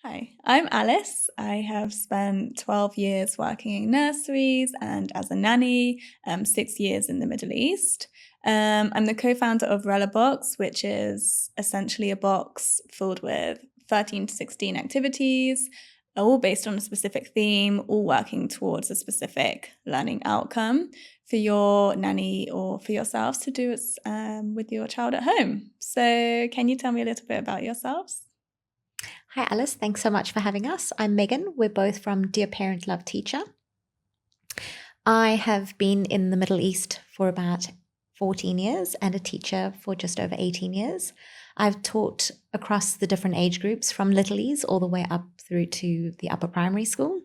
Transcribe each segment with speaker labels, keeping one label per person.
Speaker 1: Hi, I'm Alice. I have spent 12 years working in nurseries and as a nanny, 6 years in the Middle East. I'm the co-founder of Rella Box, which is essentially a box filled with 13 to 16 activities, all based on a specific theme, all working towards a specific learning outcome for your nanny or for yourselves to do with your child at home. So can you tell me a little bit about yourselves?
Speaker 2: Hi, Alice. Thanks so much for having us. I'm Megan. We're both from Dear Parent Love Teacher. I have been in the Middle East for about 14 years and a teacher for just over 18 years. I've taught across the different age groups from littlies all the way up through to the upper primary school.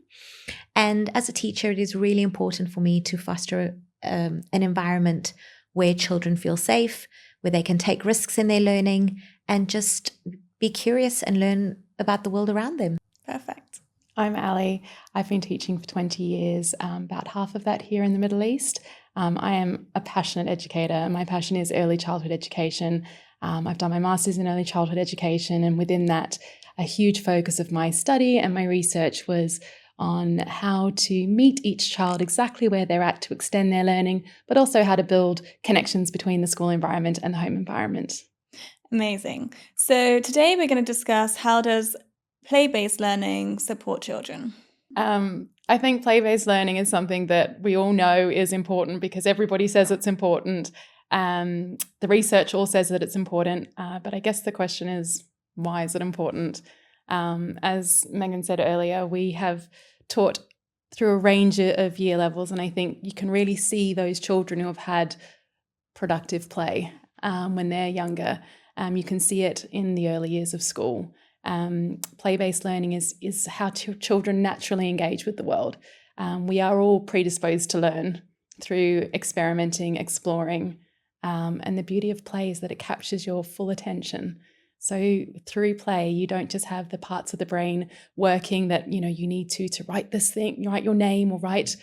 Speaker 2: And as a teacher, it is really important for me to foster an environment where children feel safe, where they can take risks in their learning and just be curious and learn about the world around them.
Speaker 1: Perfect.
Speaker 3: I'm Ali. I've been teaching for 20 years, about half of that here in the Middle East. I am a passionate educator. My passion is early childhood education. I've done my master's in early childhood education, and within that, a huge focus of my study and my research was on how to meet each child exactly where they're at to extend their learning, but also how to build connections between the school environment and the home environment.
Speaker 1: Amazing. So today we're going to discuss how does play-based learning support children?
Speaker 3: I think play-based learning is something that we all know is important because everybody says it's important. The research all says that it's important, but I guess the question is, why is it important? As Megan said earlier, we have taught through a range of year levels, and I think you can really see those children who have had productive play when they're younger. You can see it in the early years of school. Play-based learning is how children naturally engage with the world. We are all predisposed to learn through experimenting, exploring, and the beauty of play is that it captures your full attention. So through play, you don't just have the parts of the brain working that, you need to write this thing, write your name or write,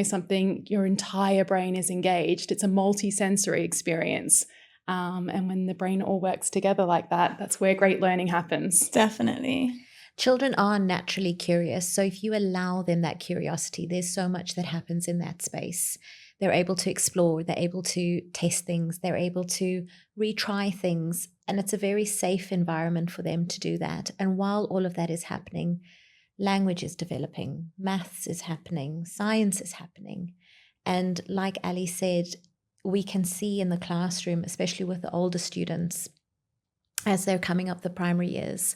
Speaker 3: something. Your entire brain is engaged. It's a multi-sensory experience. And when the brain all works together like that, that's where great learning happens.
Speaker 1: Definitely.
Speaker 2: Children are naturally curious. So if you allow them that curiosity, there's so much that happens in that space. They're able to explore, they're able to test things, they're able to retry things. And it's a very safe environment for them to do that. And while all of that is happening, language is developing, maths is happening, science is happening. And like Ali said, we can see in the classroom, especially with the older students, as they're coming up the primary years,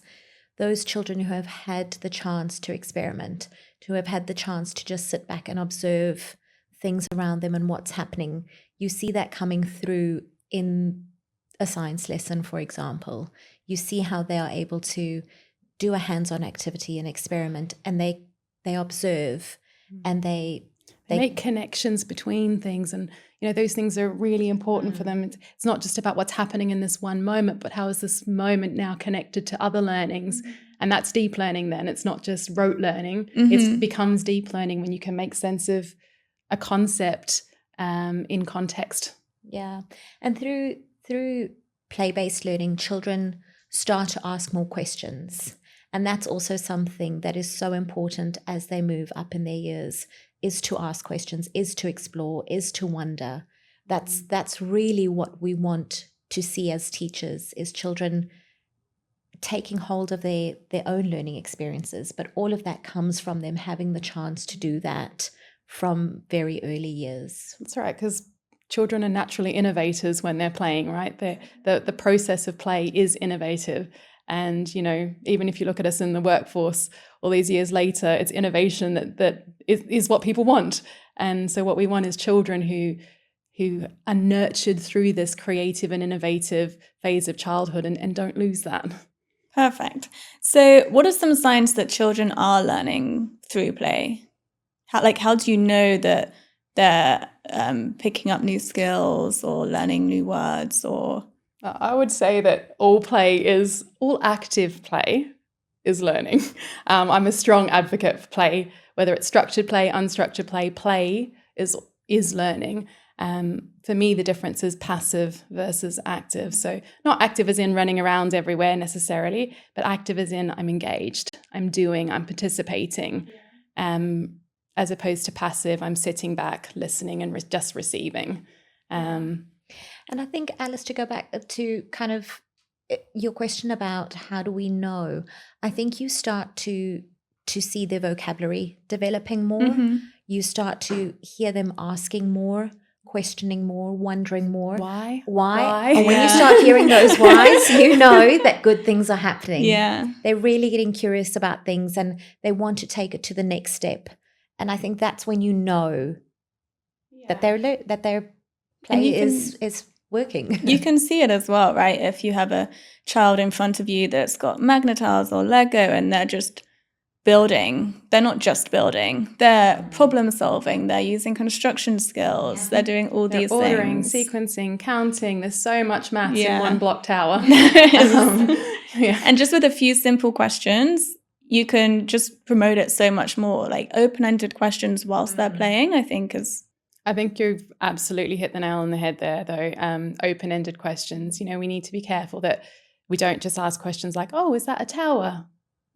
Speaker 2: those children who have had the chance to experiment, who have had the chance to just sit back and observe things around them and what's happening, you see that coming through in a science lesson, for example. You see how they are able to do a hands-on activity and experiment, and they observe and they
Speaker 3: make connections between things, and those things are really important for them. It's not just about what's happening in this one moment, but how is this moment now connected to other learnings? And that's deep learning then. It's not just rote learning. It becomes deep learning when you can make sense of a concept in context.
Speaker 2: Yeah. And through play-based learning, children start to ask more questions. And that's also something that is so important as they move up in their years, is to ask questions, is to explore, is to wonder. That's really what we want to see as teachers, is children taking hold of their own learning experiences. But all of that comes from them having the chance to do that from very early years.
Speaker 3: That's right, because children are naturally innovators when they're playing, right? The process of play is innovative. And, even if you look at us in the workforce all these years later, it's innovation that is what people want. And so what we want is children who are nurtured through this creative and innovative phase of childhood and don't lose that.
Speaker 1: Perfect. So what are some signs that children are learning through play? How do you know that they're picking up new skills or learning new words? Or
Speaker 3: I would say that all active play is learning. I'm a strong advocate for play, whether it's structured play, unstructured play. Play is learning. For me, the difference is passive versus active. So not active as in running around everywhere necessarily, but active as in I'm engaged. I'm doing, I'm participating, as opposed to passive, I'm sitting back, listening and just receiving.
Speaker 2: And I think, Alice, to go back to kind of your question about how do we know, I think you start to see their vocabulary developing more.
Speaker 1: Mm-hmm.
Speaker 2: You start to hear them asking more, questioning more, wondering more.
Speaker 3: Why?
Speaker 2: And when you start hearing those whys, you know that good things are happening.
Speaker 1: Yeah.
Speaker 2: They're really getting curious about things and they want to take it to the next step. And I think that's when you know that their play is working.
Speaker 1: You can see it as well, right? If you have a child in front of you that's got Magna-Tiles or Lego and they're just building, they're not just building, they're problem solving, they're using construction skills, they're doing all these
Speaker 3: ordering,
Speaker 1: things.
Speaker 3: sequencing, counting. There's so much maths
Speaker 1: Yeah.
Speaker 3: in one block tower.
Speaker 1: Yeah. And just with a few simple questions, you can just promote it so much more. Like open-ended questions whilst they're playing, I think
Speaker 3: you've absolutely hit the nail on the head there, though. Open-ended questions. We need to be careful that we don't just ask questions like, oh, is that a tower?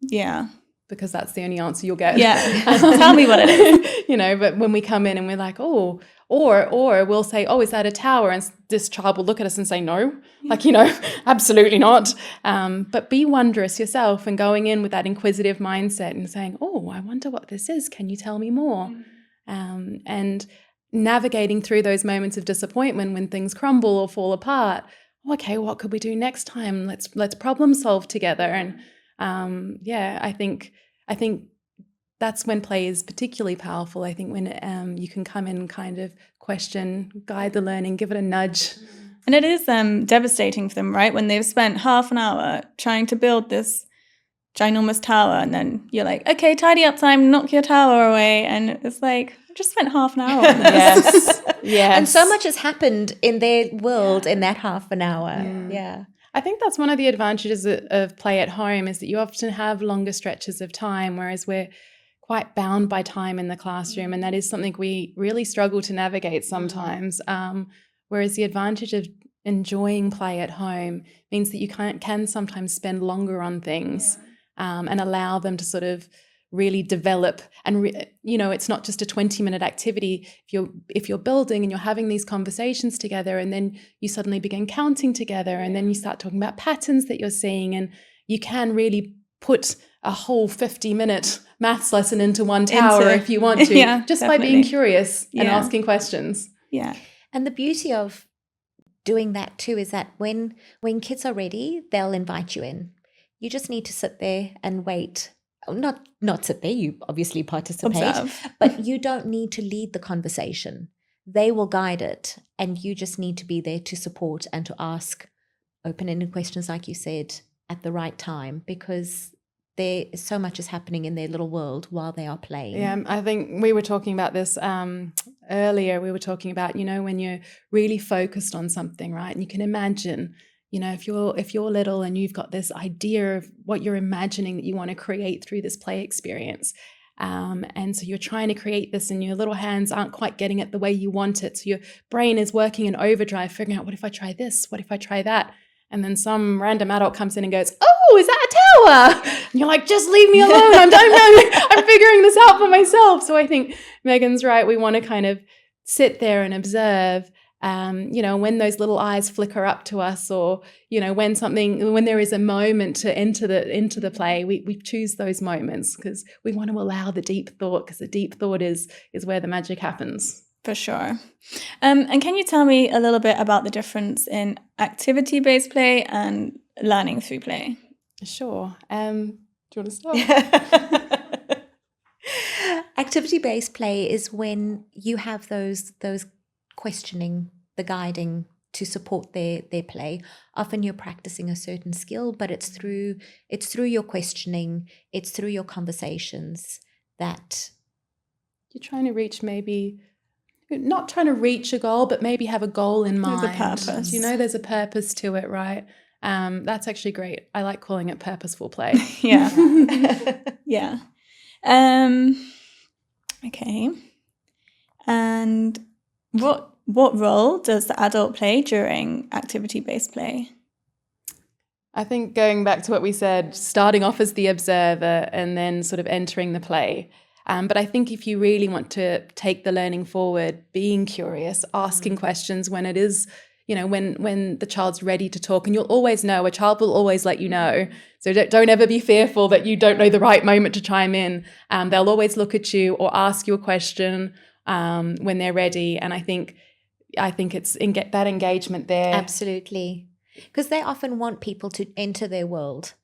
Speaker 1: Yeah.
Speaker 3: Because that's the only answer you'll get.
Speaker 1: Yeah. Tell me what it is.
Speaker 3: But when we come in and we're like, oh, or we'll say, oh, is that a tower? And this child will look at us and say, no, absolutely not. But be wondrous yourself and going in with that inquisitive mindset and saying, oh, I wonder what this is. Can you tell me more? And navigating through those moments of disappointment when things crumble or fall apart. Okay, what could we do next time? Let's problem solve together. And I think that's when play is particularly powerful. I think when you can come in and kind of question, guide the learning, give it a nudge.
Speaker 1: And it is devastating for them, right? When they've spent half an hour trying to build this ginormous tower and then you're like, okay, tidy up time, knock your tower away. And it's like, I just spent half an hour on this.
Speaker 3: Yes.
Speaker 2: And so much has happened in their world in that half an hour. Yeah.
Speaker 3: I think that's one of the advantages of play at home is that you often have longer stretches of time, whereas we're quite bound by time in the classroom. And that is something we really struggle to navigate sometimes. Whereas the advantage of enjoying play at home means that you can sometimes spend longer on things and allow them to sort of really develop. And it's not just a 20-minute activity. If you're building and you're having these conversations together, and then you suddenly begin counting together, and then you start talking about patterns that you're seeing, and you can really put a whole 50-minute maths lesson into one tower if you want to, just
Speaker 1: definitely.
Speaker 3: by being curious and asking questions.
Speaker 1: Yeah.
Speaker 2: And the beauty of doing that too is that when kids are ready, they'll invite you in. You just need to sit there and wait. Not sit there, you obviously participate,
Speaker 1: Observe.
Speaker 2: but you don't need to lead the conversation. They will guide it, and you just need to be there to support and to ask open-ended questions, like you said, at the right time, because there is so much is happening in their little world while they are playing.
Speaker 3: Yeah, I think we were talking about this earlier. We were talking about, when you're really focused on something, right? And you can imagine, if you're little and you've got this idea of what you're imagining that you want to create through this play experience. And so you're trying to create this and your little hands aren't quite getting it the way you want it. So your brain is working in overdrive, figuring out, what if I try this? What if I try that? And then some random adult comes in and goes, oh, is that a tower? And you're like, just leave me alone. I'm figuring this out for myself. So I think Megan's right. We want to kind of sit there and observe, when those little eyes flicker up to us, or, when there is a moment to enter the play, we choose those moments because we want to allow the deep thought, because the deep thought is where the magic happens.
Speaker 1: For sure. And can you tell me a little bit about the difference in activity-based play and learning through play?
Speaker 3: Sure. Do you want to start?
Speaker 2: Activity-based play is when you have those questioning, the guiding to support their play. Often you're practicing a certain skill, but it's through your questioning, it's through your conversations that
Speaker 3: you're trying to reach, maybe not trying to reach a goal, but maybe have a goal in mind.
Speaker 1: There's a purpose.
Speaker 3: There's a purpose to it, right? That's actually great. I like calling it purposeful play.
Speaker 1: Yeah. Yeah. Okay. And what role does the adult play during activity-based play?
Speaker 3: I think going back to what we said, starting off as the observer and then sort of entering the play. But I think if you really want to take the learning forward, being curious, asking questions when it is, when the child's ready to talk, and you'll always know, a child will always let you know. So don't ever be fearful that you don't know the right moment to chime in. They'll always look at you or ask you a question when they're ready. And I think it's that engagement there.
Speaker 2: Absolutely. Because they often want people to enter their world.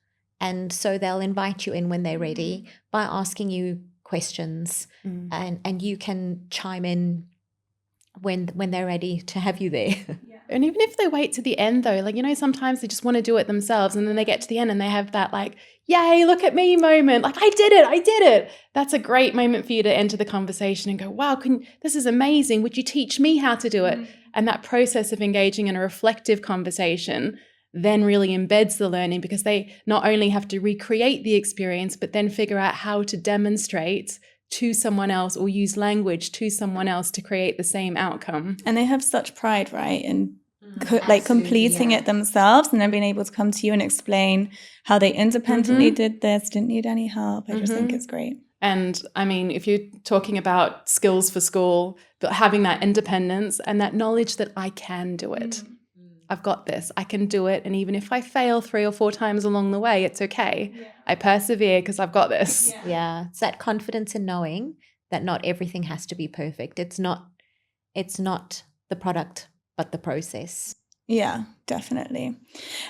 Speaker 2: And so they'll invite you in when they're ready by asking you questions, and you can chime in when they're ready to have you there.
Speaker 3: And even if they wait to the end though, sometimes they just want to do it themselves, and then they get to the end and they have that yay, look at me moment, I did it. That's a great moment for you to enter the conversation and go, wow, this is amazing. Would you teach me how to do it? And that process of engaging in a reflective conversation then really embeds the learning, because they not only have to recreate the experience, but then figure out how to demonstrate to someone else or use language to someone else to create the same outcome.
Speaker 1: And they have such pride, right, in completing it themselves, and then being able to come to you and explain how they independently did this, didn't need any help. I just think it's great.
Speaker 3: And I mean, if you're talking about skills for school, but having that independence and that knowledge that I can do it. I've got this, I can do it. And even if I fail 3 or 4 times along the way, it's okay. Yeah. I persevere because I've got this.
Speaker 2: Yeah. It's that confidence in knowing that not everything has to be perfect. It's not the product, but the process.
Speaker 1: Yeah, definitely.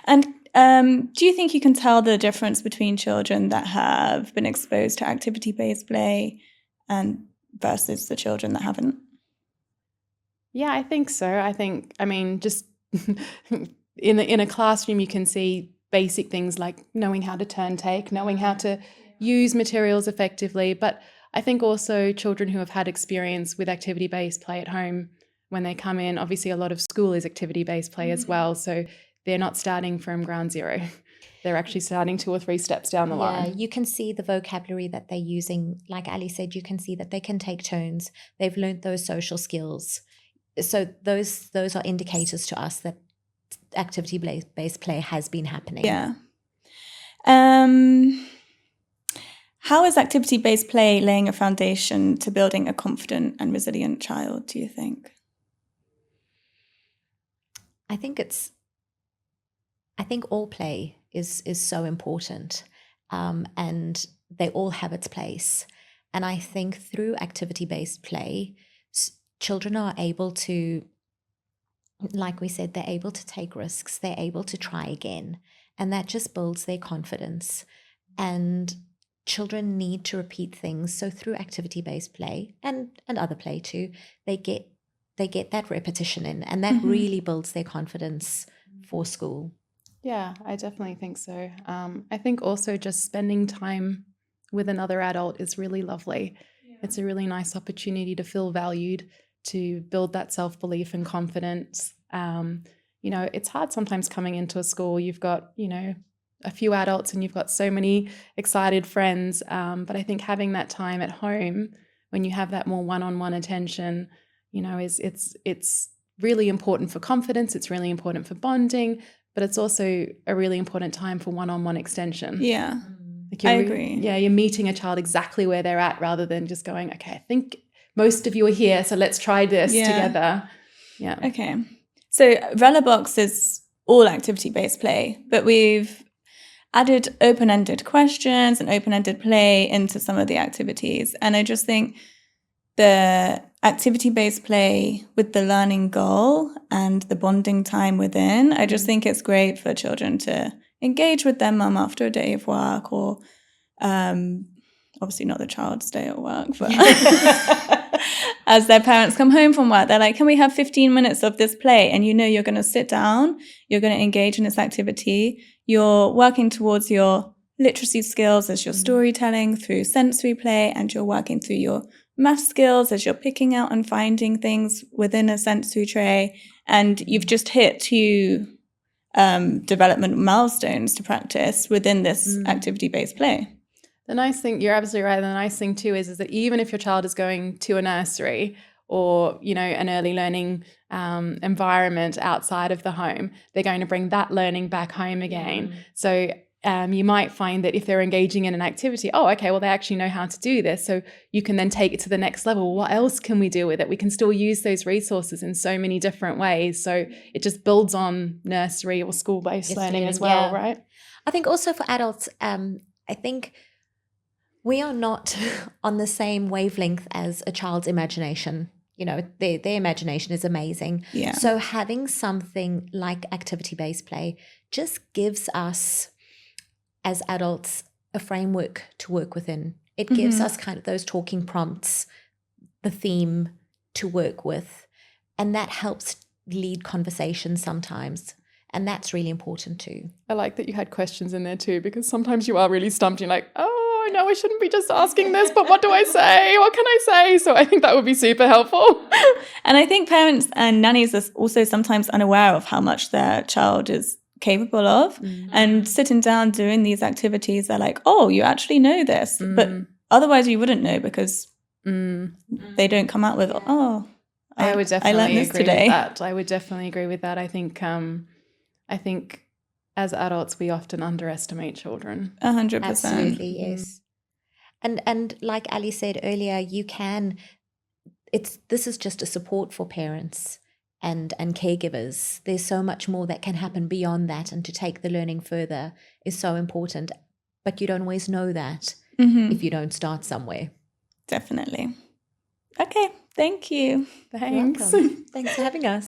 Speaker 1: And do you think you can tell the difference between children that have been exposed to activity-based play and versus the children that haven't?
Speaker 3: Yeah, I think so. Just in a classroom, you can see basic things like knowing how to turn take, knowing how to use materials effectively. But I think also children who have had experience with activity-based play at home, when they come in, obviously a lot of school is activity-based play as well. So they're not starting from ground zero. They're actually starting 2 or 3 steps down the line.
Speaker 2: Yeah, you can see the vocabulary that they're using. Like Ali said, you can see that they can take turns. They've learned those social skills. So those are indicators to us that activity-based play has been happening.
Speaker 1: Yeah. How is activity-based play laying a foundation to building a confident and resilient child, do you think?
Speaker 2: I think all play is so important, and they all have its place. And I think through activity-based play, children are able to, like we said, they're able to take risks, they're able to try again, and that just builds their confidence. And children need to repeat things. So through activity-based play and other play too, they get that repetition in, and that really builds their confidence for school.
Speaker 3: Yeah, I definitely think so. I think also just spending time with another adult is really lovely. Yeah. It's a really nice opportunity to feel valued, to build that self-belief and confidence. It's hard sometimes coming into a school. You've got, a few adults and you've got so many excited friends. But I think having that time at home when you have that more one-on-one attention, it's really important for confidence. It's really important for bonding, but it's also a really important time for one-on-one extension.
Speaker 1: Yeah, I agree.
Speaker 3: You're meeting a child exactly where they're at rather than just going, okay, I think most of you are here, so let's try this together. Yeah.
Speaker 1: Okay. So Relabox is all activity-based play, but we've added open-ended questions and open-ended play into some of the activities. And I just think the activity-based play with the learning goal and the bonding time within, I just think it's great for children to engage with their mum after a day of work, or obviously not the child's day at work, but as their parents come home from work, they're like, can we have 15 minutes of this play? And you're going to sit down, you're going to engage in this activity, you're working towards your literacy skills as you're storytelling through sensory play, and you're working through your math skills as you're picking out and finding things within a sensory tray. And you've just hit 2 development milestones to practice within this activity-based play.
Speaker 3: The nice thing, you're absolutely right. The nice thing too is that even if your child is going to a nursery or, you know, an early learning environment outside of the home, they're going to bring that learning back home again. So you might find that if they're engaging in an activity, oh, okay, well, they actually know how to do this. So you can then take it to the next level. What else can we do with it? We can still use those resources in so many different ways. So it just builds on nursery or school-based learning as well, right?
Speaker 2: I think also for adults, I think we are not on the same wavelength as a child's imagination. You know, their imagination is amazing.
Speaker 1: Yeah.
Speaker 2: So having something like activity-based play just gives us, as adults, a framework to work within. It gives us kind of those talking prompts, the theme to work with, and that helps lead conversations sometimes. And that's really important too.
Speaker 3: I like that you had questions in there too, because sometimes you are really stumped. You're like, oh, no, I shouldn't be just asking this, but what do I say? What can I say? So I think that would be super helpful.
Speaker 1: And I think parents and nannies are also sometimes unaware of how much their child is capable of, and sitting down doing these activities, they're like, oh, you actually know this, but otherwise you wouldn't know, because they don't come out with, oh,
Speaker 3: I would definitely
Speaker 1: learned this
Speaker 3: agree
Speaker 1: today.
Speaker 3: with that. I would definitely agree with that. I think as adults we often underestimate children.
Speaker 1: 100%.
Speaker 2: Absolutely, yes. And like Ali said earlier, this is just a support for parents and caregivers. There's so much more that can happen beyond that, and to take the learning further is so important. But you don't always know that if you don't start somewhere.
Speaker 1: Definitely. Okay, thank you.
Speaker 3: Thanks.
Speaker 2: Thanks for having us.